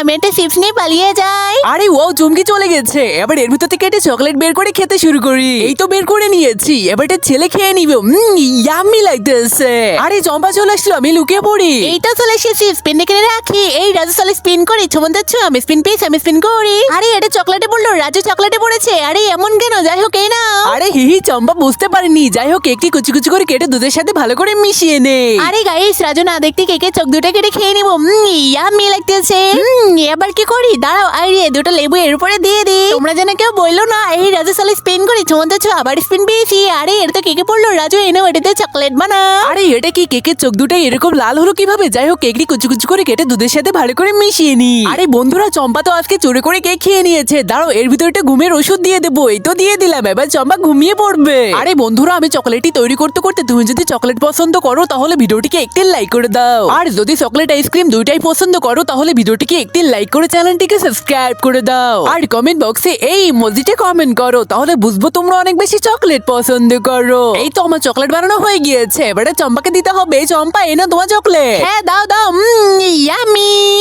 আমি একটা চিপস নিয়ে পালিয়ে যাই। আরে ও চমকে চলে গেছে। এবার এর ভিতর থেকে একটা চকলেট বের করে খেতে শুরু করি। এই তো বের করে নিয়েছি, এবার একটা ছেলে খেয়ে নিবে। ইয়াম্মি লাগতেছে। আরে চম্পা চলে আসলো, আমি লুকিয়ে পড়ি। এই তো চলে এসেছি, স্পিন কিনে রাখি। এই রাজু চলে স্পিন করি, ছমন যাচ্ছ, আমি স্পিন পেয়েছি, আমি স্পিন করি। আরে এটা চকলেটে পড়লো, রাজু চকলেটে পড়েছে। আরে এমন কেন? যাই হোক এই না। আরে হিহি চম্পা বুঝতে পারিনি। যাই হোক একটি কুচি কুচি করে কেটে দুধের সাথে ভালো করে মিশিয়ে নে। আরে গাইস, রাজু না দেখতে কেকে চোখ দুটো কেটে খেয়ে নিবো। ইয়াম্মি লাগতেছে। এবার কি করি? দাঁড়াও, আরে দুটো লেবু এর উপরে দিয়ে দি। তোমরা যেন কেউ বললো না। এই রাজু চলে স্পিন করি, ছমন যাচ্ছ, আবার স্পিন পেয়েছি। আরে এটা তো কেকে পড়লো। রাজু এনেও এটাতে চকলেট বানা। আরে এটা কি কেকের চোখ দুটাই এরকম লাল হলো কিভাবে? যাই হোক কেকটি কুচি কুচি করে কেটে দুধের সাথে ভালো করে মিশিয়ে নি। আরে বন্ধুরা চম্পা তো আজকে চুরি করে কেক খেয়ে নিয়েছে। দাঁড়াও এর ভিতরে একটা ঘুমের ওষুধ দিয়ে দেবো। এই তো দিয়ে দিলাম, এবার চম্পা ঘুমিয়ে পড়বে। আরে বন্ধুরা আমি চকলেটটি তৈরি করতে করতে তুমি যদি চকলেট পছন্দ করো তাহলে ভিডিওটিকে একটি লাইক করে দাও। আর যদি চকলেট আইসক্রিম দুইটাই পছন্দ করো তাহলে ভিডিওটিকে একটি লাইক করে চ্যানেলটিকে সাবস্ক্রাইব করে দাও। আর কমেন্ট বক্সে এই ইমোজিতে কমেন্ট করো, তাহলে বুঝবো তোমরা অনেক বেশি চকলেট পছন্দ করো। এই তো আমার চকলেট বানানো হয়ে গিয়েছে, এবারে চম্পাকে দিতে হবে। চম্পা এনো তোমার চকলেট। হ্যাঁ দাও দাও। ইয়াম্মি।